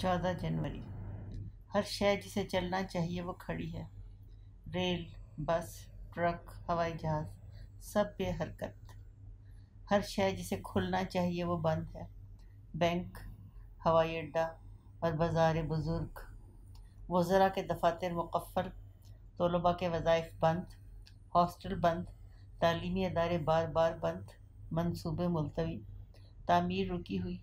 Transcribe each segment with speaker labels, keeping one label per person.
Speaker 1: 14 جنوری۔ ہر شے جسے چلنا چاہیے وہ کھڑی ہے۔ ریل، بس، ٹرک، ہوائی جہاز، سب بے حرکت۔ ہر شے جسے کھلنا چاہیے وہ بند ہے۔ بینک، ہوائی اڈہ اور بازار بزرگ۔ وزراء کے دفاتر مقفل، طلباء کے وظائف بند، ہاسٹل بند، تعلیمی ادارے بار بار بند، منصوبے ملتوی، تعمیر رکی ہوئی،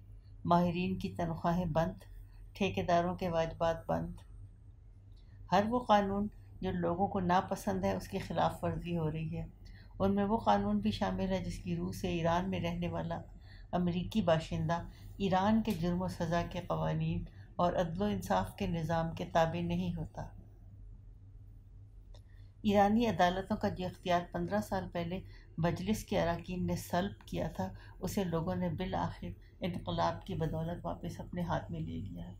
Speaker 1: ماہرین کی تنخواہیں بند، ٹھیکیداروں کے واجبات بند۔ ہر وہ قانون جو لوگوں کو ناپسند ہے اس کی خلاف ورزی ہو رہی ہے۔ ان میں وہ قانون بھی شامل ہے جس کی روح سے ایران میں رہنے والا امریکی باشندہ ایران کے جرم و سزا کے قوانین اور عدل و انصاف کے نظام کے تابع نہیں ہوتا۔ ایرانی عدالتوں کا جو اختیار 15 سال پہلے مجلس کے اراکین نے سلب کیا تھا اسے لوگوں نے بالآخر انقلاب کی بدولت واپس اپنے ہاتھ میں لے لیا ہے۔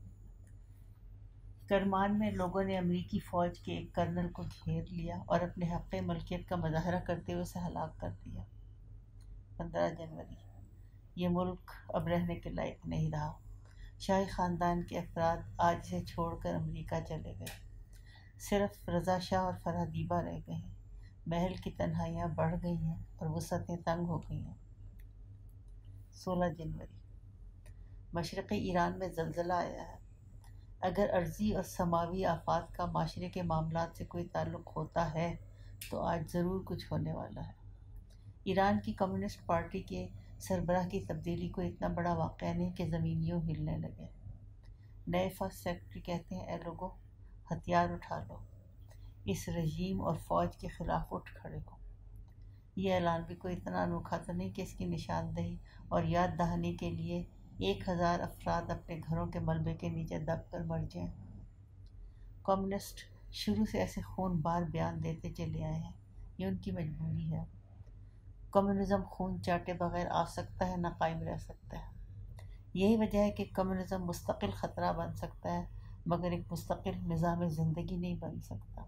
Speaker 1: کرمان میں لوگوں نے امریکی فوج کے ایک کرنل کو گھیر لیا اور اپنے حق ملکیت کا مظاہرہ کرتے ہوئے اسے ہلاک کر دیا۔ 15 جنوری۔ یہ ملک اب رہنے کے لائق نہیں رہا۔ شاہی خاندان کے افراد آج اسے چھوڑ کر امریکہ چلے گئے۔ صرف رضا شاہ اور فرحدیبہ رہ گئے ہیں۔ محل کی تنہائیاں بڑھ گئی ہیں اور وسعتیں تنگ ہو گئی ہیں۔ 16 جنوری۔ مشرقی ایران میں زلزلہ آیا ہے۔ اگر ارضی اور سماوی آفات کا معاشرے کے معاملات سے کوئی تعلق ہوتا ہے تو آج ضرور کچھ ہونے والا ہے۔ ایران کی کمیونسٹ پارٹی کے سربراہ کی تبدیلی کو اتنا بڑا واقعہ نہیں کہ زمین یوں ہلنے لگے۔ نئے فرسٹ سیکرٹری کہتے ہیں، اے لوگو، ہتھیار اٹھا لو، اس رژیم اور فوج کے خلاف اٹھ کھڑے ہو۔ یہ اعلان بھی کوئی اتنا انوکھا تو نہیں کہ اس کی نشاندہی اور یاد دہانی کے لیے 1000 افراد اپنے گھروں کے ملبے کے نیچے دب کر مر جائیں۔ کمیونسٹ شروع سے ایسے خون بار بیان دیتے چلے آئے ہیں، یہ ان کی مجبوری ہے۔ کمیونزم خون چاٹے بغیر آ سکتا ہے نہ قائم رہ سکتا ہے۔ یہی وجہ ہے کہ کمیونزم مستقل خطرہ بن سکتا ہے مگر ایک مستقل نظام زندگی نہیں بن سکتا۔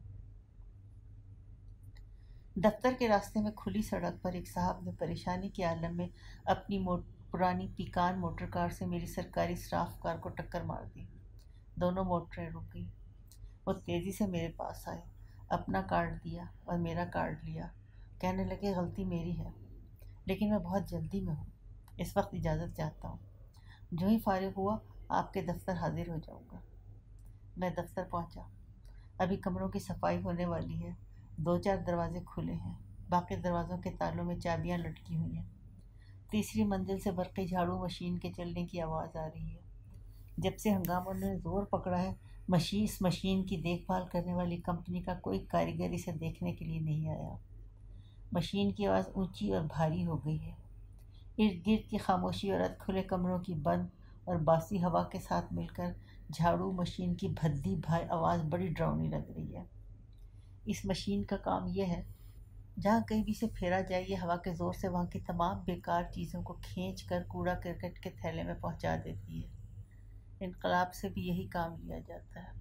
Speaker 1: دفتر کے راستے میں کھلی سڑک پر ایک صاحب نے پریشانی کے عالم میں اپنی پرانی پیکان موٹر کار سے میری سرکاری اسٹاف کار کو ٹکر مار دی۔ دونوں موٹریں رک گئیں۔ وہ تیزی سے میرے پاس آئے، اپنا کارڈ دیا اور میرا کارڈ لیا۔ کہنے لگے، غلطی میری ہے لیکن میں بہت جلدی میں ہوں، اس وقت اجازت چاہتا ہوں۔ جو ہی فارغ ہوا آپ کے دفتر حاضر ہو جاؤں گا۔ میں دفتر پہنچا۔ ابھی کمروں کی صفائی ہونے والی ہے۔ 2-4 دروازے کھلے ہیں، باقی دروازوں کے تالوں میں چابیاں لٹکی ہوئی ہیں۔ تیسری منزل سے برقی جھاڑو مشین کے چلنے کی آواز آ رہی ہے۔ جب سے ہنگاموں نے زور پکڑا ہے اس مشین کی دیکھ بھال کرنے والی کمپنی کا کوئی کاریگر اسے دیکھنے کے لیے نہیں آیا۔ مشین کی آواز اونچی اور بھاری ہو گئی ہے۔ ارد گرد کی خاموشی اور ادھ کھلے کمروں کی بند اور باسی ہوا کے ساتھ مل کر جھاڑو مشین کی بھدی بھائی آواز بڑی ڈراؤنی لگ رہی ہے۔ اس مشین کا کام یہ ہے، جہاں کہیں بھی سے پھیرا جائے یہ ہوا کے زور سے وہاں کی تمام بیکار چیزوں کو کھینچ کر کوڑا کرکٹ کے تھیلے میں پہنچا دیتی ہے۔ انقلاب سے بھی یہی کام لیا جاتا ہے۔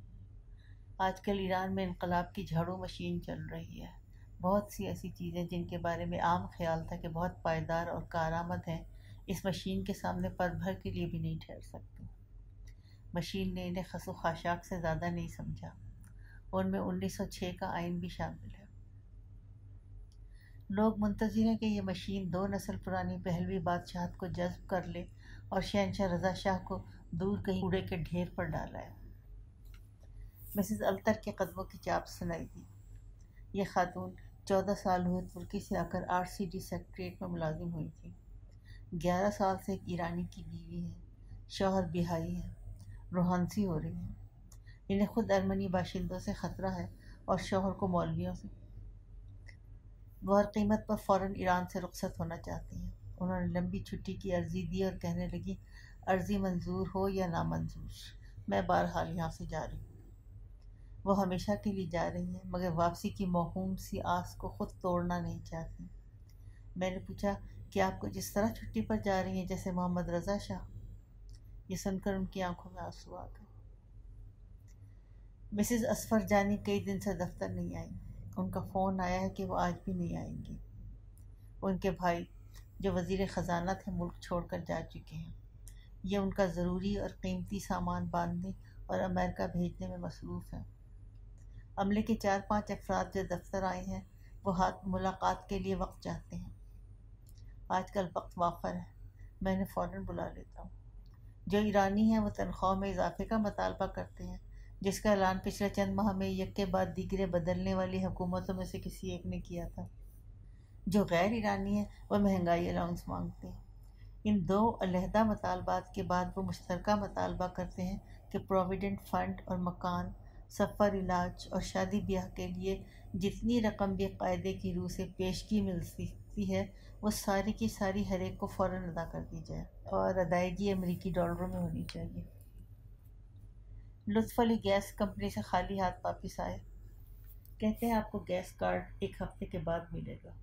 Speaker 1: آج کل ایران میں انقلاب کی جھاڑو مشین چل رہی ہے۔ بہت سی ایسی چیزیں جن کے بارے میں عام خیال تھا کہ بہت پائیدار اور کارآمد ہیں، اس مشین کے سامنے پر بھر کے لیے بھی نہیں ٹھہر سکتی۔ مشین نے انہیں خس و خاشاک سے زیادہ نہیں سمجھا۔ ان میں 1906 کا آئین بھی شامل ہے۔ لوگ منتظر ہیں کہ یہ مشین 2 نسل پرانی پہلوی بادشاہت کو جذب کر لے اور شہنشاہ رضا شاہ کو دور کہیں کوڑے کے ڈھیر پر ڈالائے۔ مسز التر کے قدموں کی چاپ سنائی دی۔ یہ خاتون 14 سال ہوئے ترکی سے آ کر RCD سیکریٹریٹ میں ملازم ہوئی تھی۔ 11 سال سے ایک ایرانی کی بیوی ہے، شوہر بہائی ہے، روحانسی ہو رہی ہیں۔ انہیں خود ارمنی باشندوں سے خطرہ ہے اور شوہر کو مولویوں سے۔ وہ ہر قیمت پر فوراً ایران سے رخصت ہونا چاہتی ہیں۔ انہوں نے لمبی چھٹی کی عرضی دی اور کہنے لگی، عرضی منظور ہو یا نامنظور، میں بہرحال یہاں سے جا رہی ہوں۔ وہ ہمیشہ کے لیے جا رہی ہیں مگر واپسی کی موہوم سی آس کو خود توڑنا نہیں چاہتی۔ میں نے پوچھا کہ آپ کو جس طرح چھٹی پر جا رہی ہیں جیسے محمد رضا شاہ؟ یہ سن کر ان کی آنکھوں میں آنسو آ گئے۔ مسز اصفر جانی کئی دن سے دفتر نہیں آئیں۔ ان کا فون آیا ہے کہ وہ آج بھی نہیں آئیں گی۔ ان کے بھائی جو وزیر خزانہ تھے ملک چھوڑ کر جا چکے ہیں۔ یہ ان کا ضروری اور قیمتی سامان باندھنے اور امریکہ بھیجنے میں مصروف ہیں۔ عملے کے 4-5 افراد جو دفتر آئے ہیں وہ ملاقات کے لیے وقت چاہتے ہیں۔ آج کل وقت وافر ہے، میں انہیں فوراً بلا لیتا ہوں۔ جو ایرانی ہیں وہ تنخواہ میں اضافے کا مطالبہ کرتے ہیں، جس کا اعلان پچھلے چند ماہ میں یک کے بعد دیگرے بدلنے والی حکومتوں میں سے کسی ایک نے کیا تھا۔ جو غیر ایرانی ہیں وہ مہنگائی الاؤنس مانگتے ہیں۔ ان دو علیحدہ مطالبات کے بعد وہ مشترکہ مطالبہ کرتے ہیں کہ پروویڈنٹ فنڈ اور مکان، سفر، علاج اور شادی بیاہ کے لیے جتنی رقم بھی قاعدے کی روح سے پیشگی مل سکتی ہے وہ ساری کی ساری ہر ایک کو فوراً ادا کر دی جائے، اور ادائیگی امریکی ڈالروں میں ہونی چاہیے۔ لطف علی گیس کمپنی سے خالی ہاتھ واپس آئے، کہتے ہیں آپ کو گیس کارڈ ایک ہفتے کے بعد ملے گا۔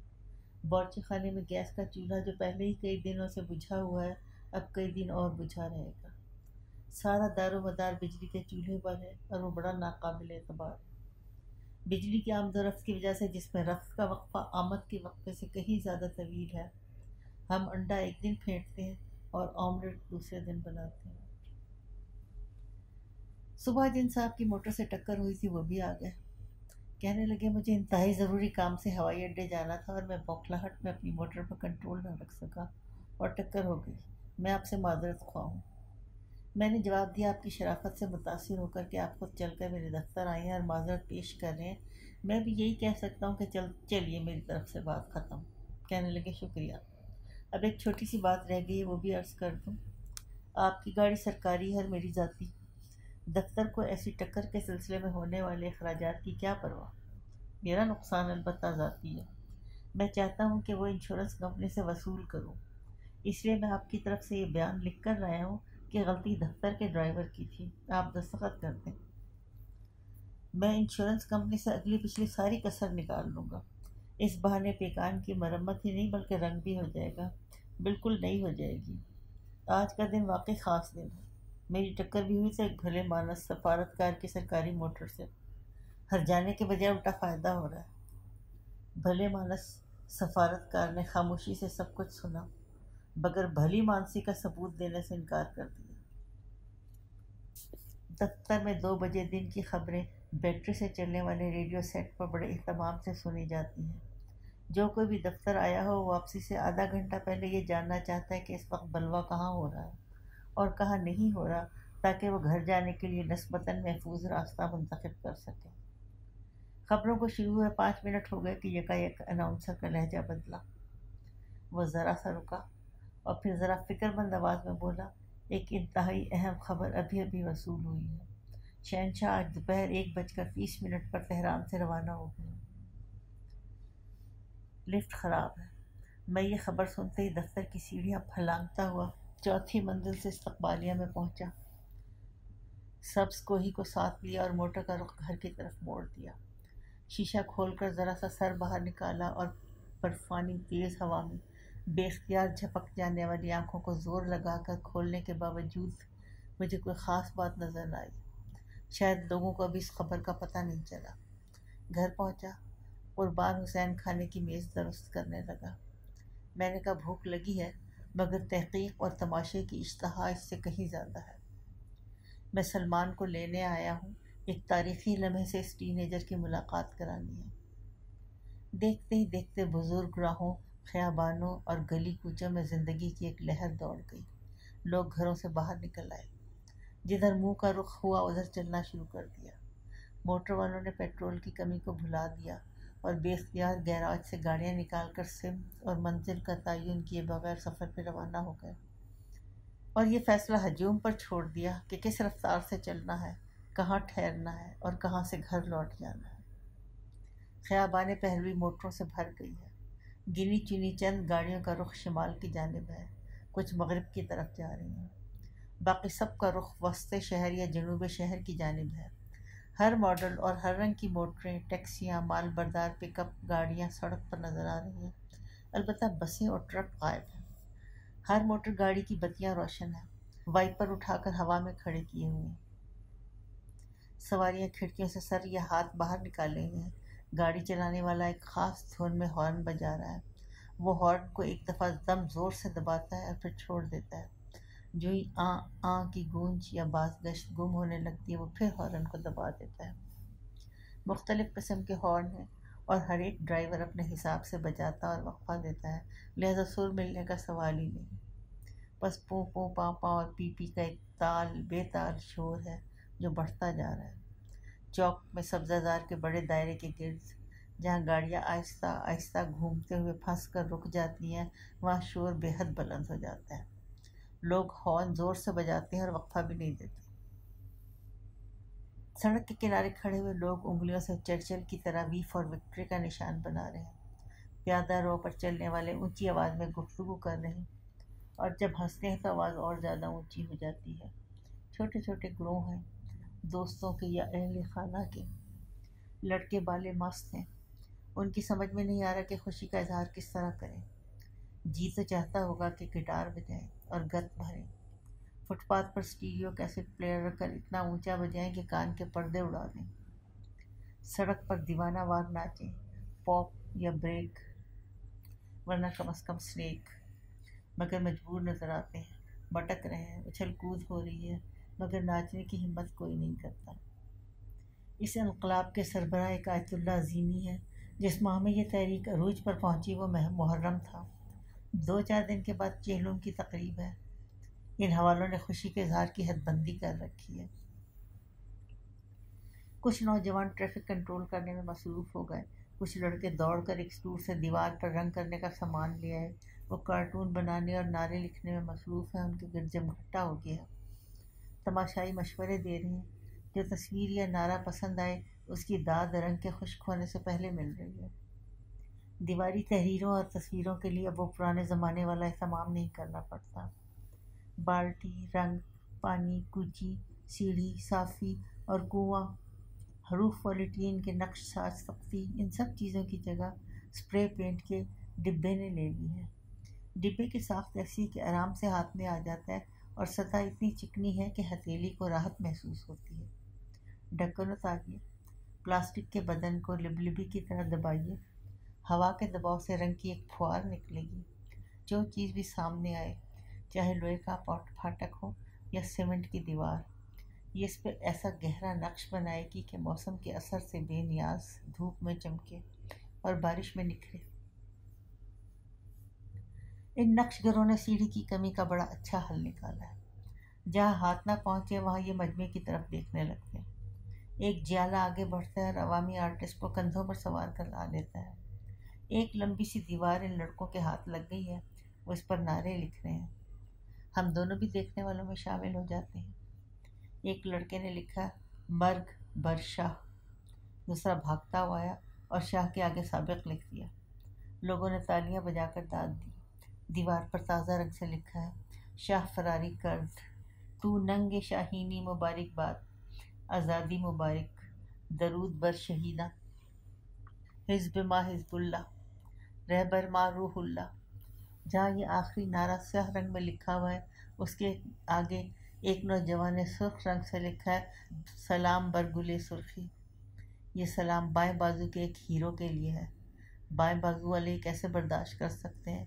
Speaker 1: باورچی خانے میں گیس کا چولہا جو پہلے ہی کئی دنوں سے بجھا ہوا ہے اب کئی دن اور بجھا رہے گا۔ سارا دار و مدار بجلی کے چولہے پر ہے اور وہ بڑا ناقابل اعتبار ہے۔ بجلی کی آمد و رفت کی وجہ سے جس میں رفت کا وقفہ آمد کے وقفے سے کہیں زیادہ طویل ہے، ہم انڈا ایک دن پھینٹتے ہیں اور آملیٹ دوسرے دن بناتے ہیں۔ صبح جن صاحب کی موٹر سے ٹکر ہوئی تھی وہ بھی آ گئے، کہنے لگے مجھے انتہائی ضروری کام سے ہوائی اڈے جانا تھا اور میں بوکھلاہٹ میں اپنی موٹر پر کنٹرول نہ رکھ سکا اور ٹکر ہو گئی، میں آپ سے معذرت خواہ ہوں۔ میں نے جواب دیا آپ کی شرافت سے متاثر ہو کر کہ آپ خود چل کر میرے دفتر آئے ہیں اور معذرت پیش کر رہے ہیں، میں بھی یہی کہہ سکتا ہوں کہ چلیے میری طرف سے بات ختم۔ کہنے لگے شکریہ، اب ایک چھوٹی سی بات رہ گئی ہے وہ بھی عرض کر دوں۔ آپ کی گاڑی سرکاری ہے اور میری ذاتی، دفتر کو ایسی ٹکر کے سلسلے میں ہونے والے اخراجات کی کیا پرواہ؟ میرا نقصان البتہ ذاتی ہے، میں چاہتا ہوں کہ وہ انشورنس کمپنی سے وصول کروں، اس لیے میں آپ کی طرف سے یہ بیان لکھ کر رہا ہوں کہ غلطی دفتر کے ڈرائیور کی تھی، آپ دستخط کر دیں۔ میں انشورنس کمپنی سے اگلی پچھلی ساری کسر نکال لوں گا، اس بہانے پیکان کی مرمت ہی نہیں بلکہ رنگ بھی ہو جائے گا، بالکل نئی ہو جائے گی۔ آج کا دن واقعی خاص دن ہے، میری ٹکر بھی ہوئی تو ایک بھلے مانس سفارتکار کی سرکاری موٹر سے، ہر جانے کے بجائے الٹا فائدہ ہو رہا ہے۔ بھلے مانس سفارتکار نے خاموشی سے سب کچھ سنا، بغیر بھلی مانسی کا ثبوت دینے سے انکار کر دیا۔ دفتر میں 2 بجے دن کی خبریں بیٹری سے چلنے والے ریڈیو سیٹ پر بڑے اہتمام سے سنی جاتی ہیں۔ جو کوئی بھی دفتر آیا ہو واپسی سے آدھا گھنٹہ پہلے یہ جاننا چاہتا ہے کہ اس وقت بلوہ کہاں ہو رہا ہے اور کہاں نہیں ہو رہا، تاکہ وہ گھر جانے کے لیے نسبتاً محفوظ راستہ منتخب کر سکے۔ خبروں کو شروع ہوئے 5 منٹ ہو گئے کہ یکایک اناؤنسر کا لہجہ بدلا۔ وہ ذرا سا رکا اور پھر ذرا فکر مند آواز میں بولا، ایک انتہائی اہم خبر ابھی ابھی وصول ہوئی ہے، شہنشاہ آج دوپہر 1:30 پر تہران سے روانہ ہو گئے۔ لفٹ خراب ہے۔ میں یہ خبر سنتے ہی دفتر کی سیڑھیاں پھلانگتا ہوا 4تھی منزل سے استقبالیہ میں پہنچا، سبز کوہی کو ساتھ لیا اور موٹر کا رخ گھر کی طرف موڑ دیا۔ شیشہ کھول کر ذرا سا سر باہر نکالا اور برفانی تیز ہوا میں بے اختیار جھپک جانے والی آنکھوں کو زور لگا کر کھولنے کے باوجود مجھے کوئی خاص بات نظر نہ آئی۔ شاید لوگوں کو ابھی اس خبر کا پتہ نہیں چلا۔ گھر پہنچا، قربان حسین کھانے کی میز درست کرنے لگا۔ میں نے کہا بھوک لگی ہے مگر تحقیق اور تماشے کی اشتہا اس سے کہیں زیادہ ہے۔ میں سلمان کو لینے آیا ہوں، ایک تاریخی لمحے سے اس ٹین ایجر کی ملاقات کرانی ہے۔ دیکھتے ہی دیکھتے بزرگ راہوں، خیابانوں اور گلی کوچوں میں زندگی کی ایک لہر دوڑ گئی۔ لوگ گھروں سے باہر نکل آئے، جدھر منہ کا رخ ہوا ادھر چلنا شروع کر دیا۔ موٹر والوں نے پیٹرول کی کمی کو بھلا دیا اور بے اختیار گیراج سے گاڑیاں نکال کر سمت اور منزل کا تعین کیے بغیر سفر پہ روانہ ہو گئے، اور یہ فیصلہ ہجوم پر چھوڑ دیا کہ کس رفتار سے چلنا ہے، کہاں ٹھہرنا ہے اور کہاں سے گھر لوٹ جانا ہے۔ خیابانیں پہلوی موٹروں سے بھر گئی ہے، گنی چنی چند گاڑیوں کا رخ شمال کی جانب ہے، کچھ مغرب کی طرف جا رہی ہیں، باقی سب کا رخ وسط شہر یا جنوب شہر کی جانب ہے۔ ہر ماڈل اور ہر رنگ کی موٹریں، ٹیکسیاں، مال بردار پک اپ گاڑیاں سڑک پر نظر آ رہی ہیں، البتہ بسیں اور ٹرک غائب ہیں۔ ہر موٹر گاڑی کی بتیاں روشن ہیں، وائپر اٹھا کر ہوا میں کھڑے کیے ہوئے ہیں، سواریاں کھڑکیوں سے سر یا ہاتھ باہر نکالے ہوئے ہیں۔ گاڑی چلانے والا ایک خاص دھن میں ہارن بجا رہا ہے، وہ ہارن کو ایک دفعہ دم زور سے دباتا ہے اور پھر چھوڑ دیتا ہے، جو ہی آں کی گونج یا باز گشت گم ہونے لگتی ہے وہ پھر ہارن کو دبا دیتا ہے۔ مختلف قسم کے ہارن ہیں اور ہر ایک ڈرائیور اپنے حساب سے بجاتا اور وقفہ دیتا ہے، لہذا سر ملنے کا سوال ہی نہیں۔ بس پوں پوں پاں پاں اور پی پی کا ایک بے تال شور ہے جو بڑھتا جا رہا ہے۔ چوک میں سبزہ زار کے بڑے دائرے کے گرد جہاں گاڑیاں آہستہ آہستہ گھومتے ہوئے پھنس کر رک جاتی ہیں وہاں شور بے حد بلند ہو جاتا ہے۔ لوگ ہارن زور سے بجاتے ہیں اور وقفہ بھی نہیں دیتے۔ سڑک کے کنارے کھڑے ہوئے لوگ انگلیوں سے چرچل کی طرح وی فار وکٹری کا نشان بنا رہے ہیں۔ پیادہ رو پر چلنے والے اونچی آواز میں گفتگو کر رہے ہیں اور جب ہنستے ہیں تو آواز اور زیادہ اونچی ہو جاتی ہے۔ چھوٹے چھوٹے گروہ ہیں، دوستوں کے یا اہل خانہ کے۔ لڑکے بالے مست ہیں، ان کی سمجھ میں نہیں آ رہا کہ خوشی کا اظہار کس طرح کریں۔ جی تو چاہتا ہوگا کہ گٹار بجائیں اور گت بھریں، فٹ پاتھ پر اسٹیریو کیسٹ پلیئر رکھ کر اتنا اونچا بجائیں کہ کان کے پردے اڑا دیں، سڑک پر دیوانہ وار ناچیں، پاپ یا بریک ورنہ کم از کم سنیک، مگر مجبور نظر آتے ہیں، بھٹک رہے ہیں، اچھل کود ہو رہی ہے مگر ناچنے کی ہمت کوئی نہیں کرتا۔ اس انقلاب کے سربراہ ایک آیت اللہ عظیمی ہے۔ جس ماہ میں یہ تحریک عروج پر پہنچی وہ محرم تھا۔ 2-4 دن کے بعد چہلم کی تقریب ہے۔ ان حوالوں نے خوشی کے اظہار کی حد بندی کر رکھی ہے۔ کچھ نوجوان ٹریفک کنٹرول کرنے میں مصروف ہو گئے، کچھ لڑکے دوڑ کر ایک سٹور سے دیوار پر رنگ کرنے کا سامان لے آئے، وہ کارٹون بنانے اور نعرے لکھنے میں مصروف ہیں، ان کے گرد جمگھٹا ہو گیا۔ تماشائی مشورے دے رہے ہیں، جو تصویر یا نعرہ پسند آئے اس کی داد رنگ کے خشک ہونے سے پہلے مل رہی ہے۔ دیواری تحریروں اور تصویروں کے لیے اب وہ پرانے زمانے والا اہتمام نہیں کرنا پڑتا۔ بالٹی، رنگ، پانی، کوچی، سیڑھی، صافی اور کنواں، حروف پولیٹین کے نقش ساز تختی، ان سب چیزوں کی جگہ اسپرے پینٹ کے ڈبے نے لے لی ہے۔ ڈبے کی ساخت ایسی کہ آرام سے ہاتھ میں آ جاتا ہے اور سطح اتنی چکنی ہے کہ ہتھیلی کو راحت محسوس ہوتی ہے۔ ڈھکن اتاریے، پلاسٹک کے بدن کو لبلبی کی طرح دبائیے، ہوا کے دباؤ سے رنگ کی ایک پھوار نکلے گی۔ جو چیز بھی سامنے آئے، چاہے لوہے کا پھاٹک ہو یا سیمنٹ کی دیوار، یہ اس پہ ایسا گہرا نقش بنائے گی کہ موسم کے اثر سے بے نیاز دھوپ میں چمکے اور بارش میں نکھرے۔ ان نقش گروں نے سیڑھی کی کمی کا بڑا اچھا حل نکالا ہے۔ جہاں ہاتھ نہ پہنچے وہاں یہ مجمع کی طرف دیکھنے لگتے ہیں۔ ایک جیالہ آگے بڑھتا ہے اور عوامی آرٹسٹ کو کندھوں پر سوار کر لا لیتا ہے۔ ایک لمبی سی دیوار ان لڑکوں کے ہاتھ لگ گئی ہے، وہ اس پر نعرے لکھ رہے ہیں۔ ہم دونوں بھی دیکھنے والوں میں شامل ہو جاتے ہیں۔ ایک لڑکے نے لکھا مرگ بر شاہ، دوسرا بھاگتا ہوا آیا اور شاہ کے آگے سابق لکھ دیا۔ لوگوں نے تالیاں بجا کر داد دی۔ دیوار پر تازہ رنگ سے لکھا ہے شاہ فراری کرد، تو ننگ شاہینی مبارک باد، آزادی مبارک، درود بر شہیدہ، حزب ما حزب اللہ، رہبر ما روح اللہ۔ جہاں یہ آخری نعرہ سیاہ رنگ میں لکھا ہوا ہے اس کے آگے ایک نوجوان نے سرخ رنگ سے لکھا ہے سلام بر گلے سرخی۔ یہ سلام بائیں بازو کے ایک ہیرو کے لیے ہے۔ بائیں بازو والے کیسے برداشت کر سکتے ہیں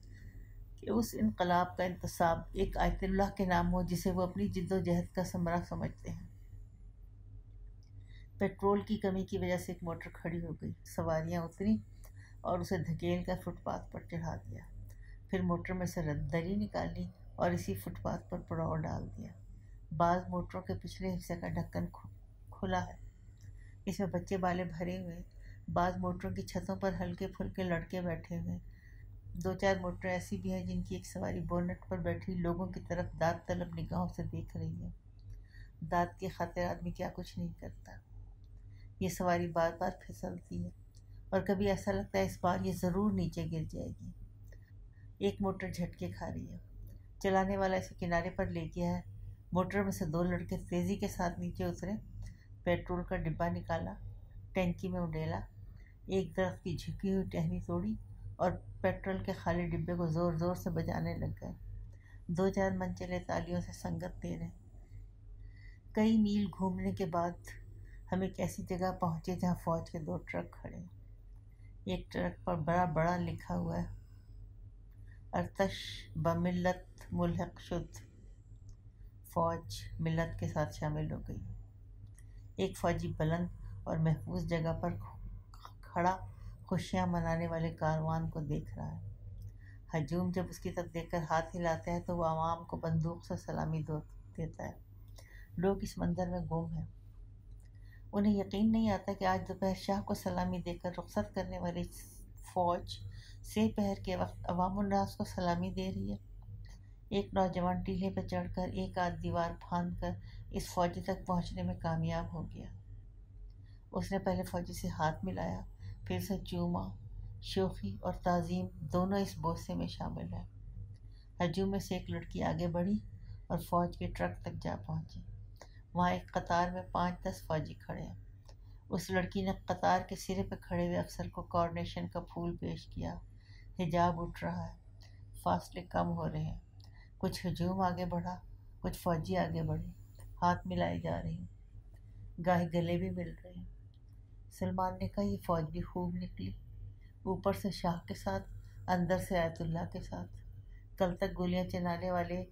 Speaker 1: کہ اس انقلاب کا انتصاب ایک آیت اللہ کے نام ہو جسے وہ اپنی جد و جہد کا ثمرہ سمجھتے ہیں۔ پیٹرول کی کمی کی وجہ سے ایک موٹر کھڑی ہو گئی، سواریاں اتریں اور اسے دھکیل کر فٹ پاتھ پر چڑھا دیا، پھر موٹر میں سے دری نکالی اور اسی فٹ پاتھ پر پڑاؤ ڈال دیا۔ بعض موٹروں کے پچھلے حصے کا ڈھکن کھلا ہے، اس میں بچے بالے بھرے ہوئے۔ بعض موٹروں کی چھتوں پر ہلکے پھلکے لڑکے بیٹھے ہوئے۔ 2-4 موٹریں ایسی بھی ہیں جن کی ایک سواری بونٹ پر بیٹھی لوگوں کی طرف داد طلب نگاہوں سے دیکھ رہی ہے۔ داد کی خاطر آدمی کیا کچھ نہیں کرتا۔ یہ سواری بار بار پھسلتی ہے اور کبھی ایسا لگتا ہے اس بار یہ ضرور نیچے گر جائے گی۔ ایک موٹر جھٹکے کھا رہی ہے، چلانے والا اسے کنارے پر لے گیا ہے۔ موٹر میں سے 2 لڑکے تیزی کے ساتھ نیچے اترے، پیٹرول کا ڈبہ نکالا، ٹینکی میں اڈیلا، ایک درخت کی جھکی ہوئی ٹہنی توڑی اور پیٹرول کے خالی ڈبے کو زور زور سے بجانے لگ گئے۔ 2-4 منچلے تالیوں سے سنگت دے رہے ہیں۔ کئی میل گھومنے کے بعد ہم ایک ایسی جگہ پہنچے جہاں فوج کے 2 ٹرک کھڑے ہیں۔ ایک ٹرک پر بڑا بڑا لکھا ہوا ہے ارتش بملت ملحق شد، فوج ملت کے ساتھ شامل ہو گئی۔ ایک فوجی بلند اور محفوظ جگہ پر کھڑا خوشیاں منانے والے کاروان کو دیکھ رہا ہے۔ ہجوم جب اس کی طرف دیکھ کر ہاتھ ہلاتا ہے تو وہ عوام کو بندوق سے سلامی دیتا ہے۔ لوگ اس منظر میں گم ہیں۔ انہیں یقین نہیں آتا کہ آج دوپہر شاہ کو سلامی دے کر رخصت کرنے والی فوج سے پہر کے وقت عوام الناس کو سلامی دے رہی ہے۔ ایک نوجوان ٹیلے پر چڑھ کر ایک آدھ دیوار پھاند کر اس فوجی تک پہنچنے میں کامیاب ہو گیا۔ اس نے پہلے فوجی سے ہاتھ ملایا، پھر اسے چوما۔ شوخی اور تعظیم دونوں اس بوسے میں شامل ہیں۔ ہجوم میں سے ایک لڑکی آگے بڑھی اور فوج کے ٹرک تک جا پہنچی۔ وہاں ایک قطار میں 5-10 فوجی کھڑے ہیں۔ اس لڑکی نے قطار کے سرے پہ کھڑے ہوئے افسر کو کارونیشن کا پھول پیش کیا۔ حجاب اٹھ رہا ہے، فاصلے کم ہو رہے ہیں۔ کچھ ہجوم آگے بڑھا، کچھ فوجی آگے بڑھے، ہاتھ ملائے جا رہے ہیں، گاہے گلے بھی مل رہے ہیں۔ سلمان نے کہا یہ فوج بھی خوب نکلی، اوپر سے شاہ کے ساتھ، اندر سے آیت اللہ کے ساتھ، کل تک گولیاں چلانے والے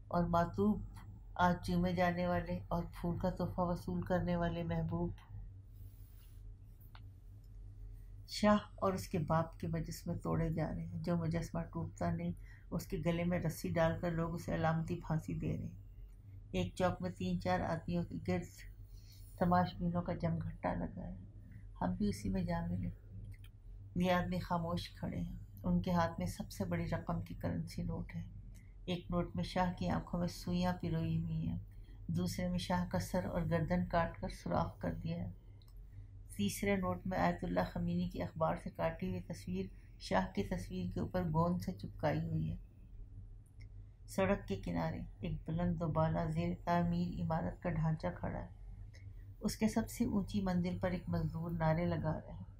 Speaker 1: اور ماتوب، آج چومے جانے والے اور پھول کا تحفہ وصول کرنے والے محبوب۔ شاہ اور اس کے باپ کے مجسمے توڑے جا رہے ہیں، جو مجسمہ ٹوٹتا نہیں اس کے گلے میں رسی ڈال کر لوگ اسے علامتی پھانسی دے رہے ہیں۔ ایک چوک میں 3-4 آدمیوں کے گرد تماش بینوں کا جمگھٹا لگا ہے۔ ہم بھی اسی میں جا ملے۔ یہ آدمی خاموش کھڑے ہیں، ان کے ہاتھ میں سب سے بڑی رقم کی کرنسی نوٹ ہے۔ ایک نوٹ میں شاہ کی آنکھوں میں سوئیاں پروئی ہوئی ہیں، دوسرے میں شاہ کا سر اور گردن کاٹ کر سوراخ کر دیا ہے، تیسرے نوٹ میں آیت اللہ خمینی کی اخبار سے کاٹی ہوئی تصویر شاہ کی تصویر کے اوپر گوند سے چپکائی ہوئی ہے۔ سڑک کے کنارے ایک بلند و بالا زیر تعمیر عمارت کا ڈھانچہ کھڑا ہے۔ اس کے سب سے اونچی منزل پر ایک مزدور نعرے لگا رہے ہیں۔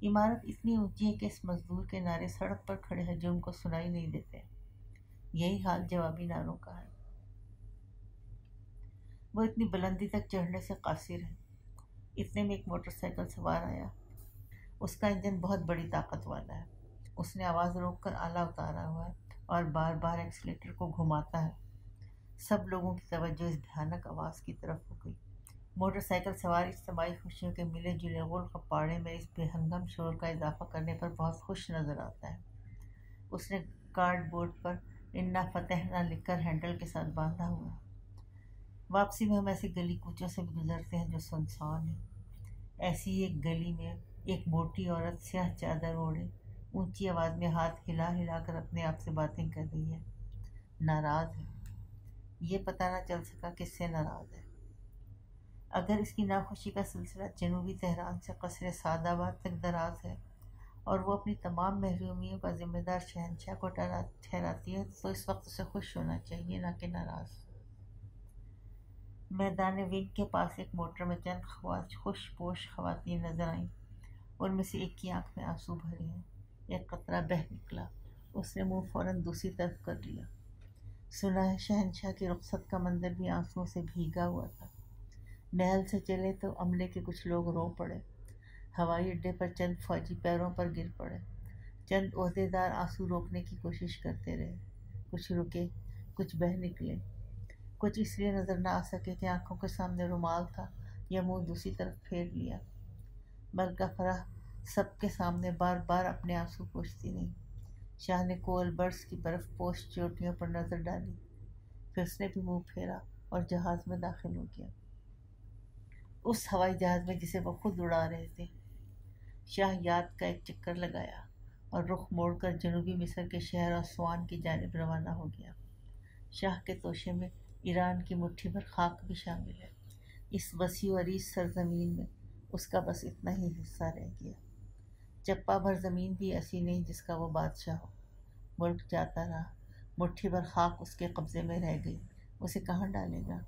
Speaker 1: عمارت اتنی اونچی ہے کہ اس مزدور کے نعرے سڑک پر کھڑے ہجوم کو سنائی نہیں دیتے۔ یہی حال جوابی نعروں کا ہے۔ وہ اتنی بلندی تک چڑھنے سے قاصر ہے۔ اتنے میں ایک موٹر سائیکل سوار آیا۔ اس کا انجن بہت بڑی طاقت والا ہے۔ اس نے آواز روک کر آلہ اتارا ہوا ہے اور بار بار ایکسیلیٹر کو گھماتا ہے۔ سب لوگوں کی توجہ اس بھیانک آواز کی طرف ہو گئی۔ موٹر سائیکل سوار اجتماعی خوشیوں کے ملے جلے غول غپاڑے میں اس بے ہنگم شور کا اضافہ کرنے پر بہت خوش نظر آتا ہے۔ اس نے کارڈ بورڈ پر انا فتحنا لکھ کر ہینڈل کے ساتھ باندھا ہوا ہے۔ واپسی میں ہم ایسی گلی کوچوں سے بھی گزرتے ہیں جو سنسان ہیں۔ ایسی ایک گلی میں ایک موٹی عورت سیاہ چادر اوڑھے اونچی آواز میں ہاتھ ہلا ہلا کر اپنے آپ سے باتیں کر رہی ہے۔ ناراض ہے۔ یہ پتہ نہ چل سکا کس سے ناراض ہے۔ اگر اس کی ناخوشی کا سلسلہ جنوبی تہران سے قصر سعد آباد تک دراز ہے اور وہ اپنی تمام محرومیوں کا ذمہ دار شہنشاہ کو ٹھہراتی ہے تو اس وقت اسے خوش ہونا چاہیے، نہ کہ ناراض۔ میدان ونگ کے پاس ایک موٹر میں چند خوش پوش خواتین نظر آئیں۔ ان میں سے ایک کی آنکھ میں آنسو بھرے ہیں، ایک قطرہ بہہ نکلا۔ اس نے منہ فوراً دوسری طرف کر لیا۔ سنا ہے شہنشاہ کی رخصت کا منظر بھی آنسوؤں سے بھیگا ہوا تھا۔ محل سے چلے تو عملے کے کچھ لوگ رو پڑے۔ ہوائی اڈے پر چند فوجی پیروں پر گر پڑے۔ چند عہدیدار آنسو روکنے کی کوشش کرتے رہے، کچھ رکے، کچھ بہہ نکلے، کچھ اس لیے نظر نہ آ سکے کہ آنکھوں کے سامنے رومال تھا یا منہ دوسری طرف پھیر لیا۔ ملکہ فرح سب کے سامنے بار بار اپنے آنسو پوچھتی رہی۔ شاہ نے کول برس کی برف پوش چوٹیوں پر نظر ڈالی، پھر اس نے بھی منہ پھیرا اور جہاز میں داخل ہو گیا، اس ہوائی جہاز میں جسے وہ خود اڑا رہے تھے۔ شاہ یاد کا ایک چکر لگایا اور رخ موڑ کر جنوبی مصر کے شہر اسوان کی جانب روانہ ہو گیا۔ شاہ کے توشے میں ایران کی مٹھی بھر خاک بھی شامل ہے۔ اس وسیع و عریض سرزمین میں اس کا بس اتنا ہی حصہ رہ گیا۔ چپا بھر زمین بھی ایسی نہیں جس کا وہ بادشاہ ہو۔ ملک جاتا رہا، مٹھی بھر خاک اس کے قبضے میں رہ گئی، اسے کہاں ڈالے گا؟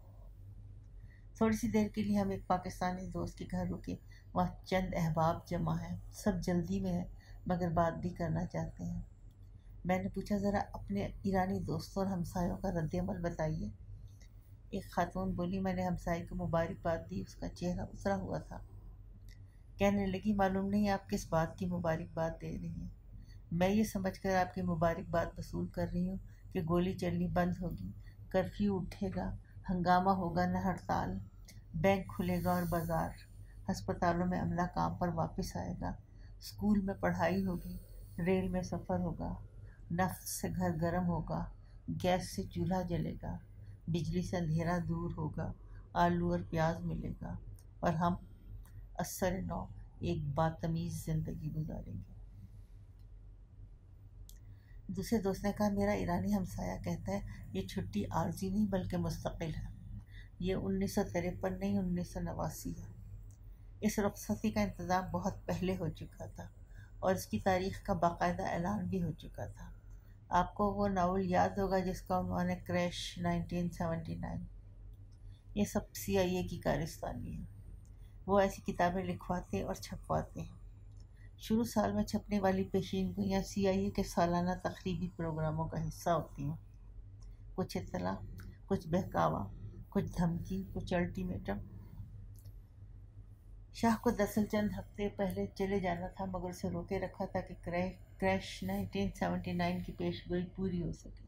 Speaker 1: تھوڑی سی دیر کے لیے ہم ایک پاکستانی دوست کے گھر رکے۔ وہاں چند احباب جمع ہیں، سب جلدی میں ہیں مگر بات بھی کرنا چاہتے ہیں۔ میں نے پوچھا ذرا اپنے ایرانی دوستوں اور ہمسایوں کا رد عمل بتائیے۔ ایک خاتون بولی، میں نے ہمسائی کو مبارکباد دی، اس کا چہرہ اترا ہوا تھا۔ کہنے لگی معلوم نہیں آپ کس بات کی مبارکباد دے رہی ہیں۔ میں یہ سمجھ کر آپ کی مبارکباد وصول کر رہی ہوں کہ گولی چلنی بند ہوگی، کرفیو اٹھے گا، ہنگامہ ہوگا نہ ہڑتال، بینک کھلے گا اور بازار، ہسپتالوں میں عملہ کام پر واپس آئے گا، اسکول میں پڑھائی ہوگی، ریل میں سفر ہوگا، نفت سے گھر گرم ہوگا، گیس سے چولہا جلے گا، بجلی سے اندھیرا دور ہوگا، آلو اور پیاز ملے گا، اور ہم اثر نو ایک باتمیز زندگی گزاریں گے۔ دوسرے دوست نے کہا، میرا ایرانی ہمسایہ کہتا ہے یہ چھٹی عارضی نہیں بلکہ مستقل ہے، یہ 1953 نہیں 1989 ہے۔ اس رخصتی کا انتظام بہت پہلے ہو چکا تھا اور اس کی تاریخ کا باقاعدہ اعلان بھی ہو چکا تھا۔ آپ کو وہ ناول یاد ہوگا جس کا عنوان ہے کریش 1979۔ یہ سب CIA کی کارستانی ہے۔ وہ ایسی کتابیں لکھواتے اور چھپواتے ہیں۔ شروع سال میں چھپنے والی پیشین گوئیاں CIA کے سالانہ تقریبی پروگراموں کا حصہ ہوتی ہیں۔ کچھ اطلاع، کچھ بہکاوا، کچھ دھمکی، کچھ الٹیمیٹم۔ شاہ کو دراصل چند ہفتے پہلے چلے جانا تھا، مگر اسے روکے رکھا تھا کہ کریش 1979 کی پیش گوئی پوری ہو سکے۔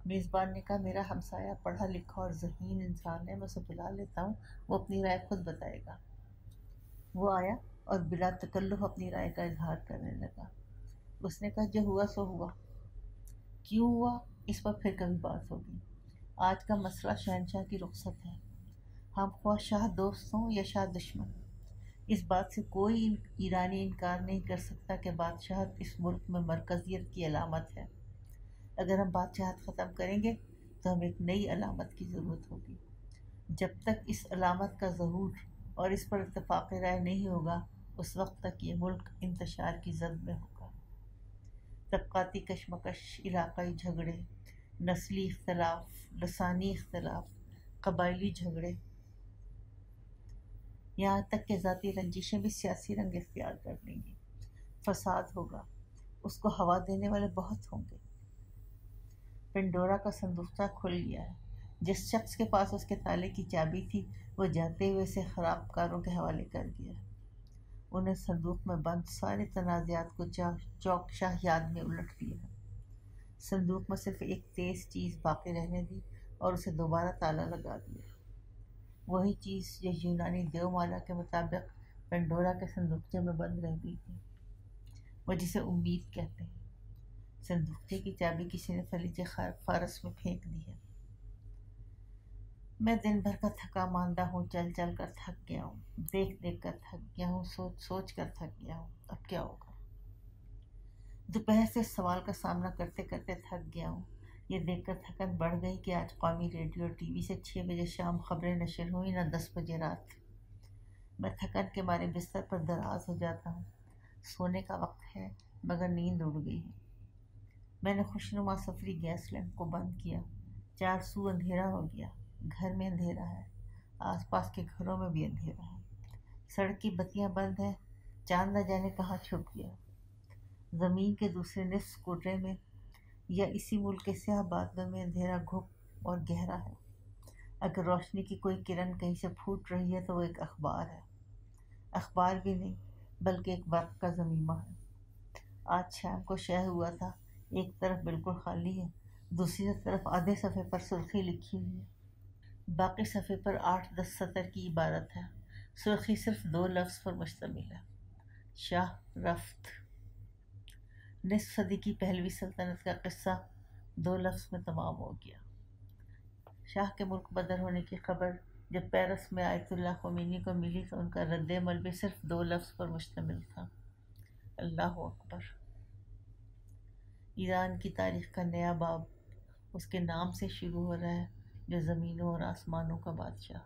Speaker 1: میزبان نے کہا، میرا ہمسایہ پڑھا لکھا اور ذہین انسان ہے، میں اسے بلا لیتا ہوں، وہ اپنی رائے خود بتائے گا۔ وہ آیا اور بلا تکلف اپنی رائے کا اظہار کرنے لگا۔ اس نے کہا، جو ہوا سو ہوا۔ کیوں ہوا اس پر پھر کبھی بات ہوگی۔ آج کا مسئلہ شہنشاہ کی رخصت ہے۔ ہم خواہ شاہ دوست ہوں یا شاہ دشمن، اس بات سے کوئی ایرانی انکار نہیں کر سکتا کہ بادشاہت اس ملک میں مرکزیت کی علامت ہے۔ اگر ہم بادشاہت ختم کریں گے تو ہمیں ایک نئی علامت کی ضرورت ہوگی۔ جب تک اس علامت کا ظہور اور اس پر اتفاق رائے نہیں ہوگا، اس وقت تک یہ ملک انتشار کی زد میں ہوگا۔ طبقاتی کشمکش، علاقائی جھگڑے، نسلی اختلاف، لسانی اختلاف، قبائلی جھگڑے، یہاں تک کہ ذاتی رنجشیں بھی سیاسی رنگ اختیار کر لیں گی۔ فساد ہوگا، اس کو ہوا دینے والے بہت ہوں گے۔ پنڈورا کا صندوقچہ کھل گیا ہے۔ جس شخص کے پاس اس کے تالے کی چابی تھی وہ جاتے ہوئے اسے خراب کاروں کے حوالے کر گیا۔ انہیں صندوق میں بند سارے تنازعات کو چوک شاہ یاد میں الٹ دیا۔ صندوق میں صرف ایک تیز چیز باقی رہنے دی اور اسے دوبارہ تالا لگا دیا۔ وہی چیز جو یونانی دیو مالا کے مطابق پنڈورا کے صندوقچے میں بند رہ گئی تھی، وہ جسے امید کہتے ہیں۔ صندوقچے کی چابی کسی نے خلیج فارس میں پھینک دی ہے۔ میں دن بھر کا تھکا ماندہ ہوں، چل چل کر تھک گیا ہوں، دیکھ دیکھ کر تھک گیا ہوں، سوچ سوچ کر تھک گیا ہوں۔ اب کیا ہوگا؟ دوپہر سے اس سوال کا سامنا کرتے کرتے تھک گیا ہوں۔ یہ دیکھ کر تھکن بڑھ گئی کہ آج قومی ریڈیو اور TV سے 6 بجے شام خبریں نشر ہوئیں نہ 10 بجے رات۔ میں تھکن کے مارے بستر پر دراز ہو جاتا ہوں۔ سونے کا وقت ہے مگر نیند اڑ گئی ہے۔ میں نے خوشنما سفری گیس لیمپ کو بند کیا۔ 4 سو اندھیرا ہو گیا۔ گھر میں اندھیرا ہے، آس پاس کے گھروں میں بھی اندھیرا ہے۔ سڑک کی بتیاں بند ہیں، چاند نہ جانے کہاں چھپ گیا۔ زمین کے دوسرے نصف کوٹرے میں یا اسی ملک کے سیاہ بادلوں میں اندھیرا گھپ اور گہرا ہے۔ اگر روشنی کی کوئی کرن کہیں سے پھوٹ رہی ہے تو وہ ایک اخبار ہے۔ اخبار بھی نہیں بلکہ ایک وقت کا ضمیمہ ہے۔ آج شام کو شہ ہوا تھا، ایک طرف بالکل خالی ہے، دوسری طرف آدھے صفحے پر سرخی لکھی ہوئی ہے، باقی صفحے پر 8-10 سطر کی عبارت ہے۔ سرخی صرف 2 لفظ پر مشتمل ہے، شاہ رفت۔ نصف صدی کی پہلوی سلطنت کا قصہ 2 لفظ میں تمام ہو گیا۔ شاہ کے ملک بدر ہونے کی خبر جب پیرس میں آیت اللہ خمینی کو ملی تو ان کا رد عمل بھی صرف 2 لفظ پر مشتمل تھا، اللہ اکبر۔ ایران کی تاریخ کا نیا باب اس کے نام سے شروع ہو رہا ہے، جو زمینوں اور آسمانوں کا بادشاہ۔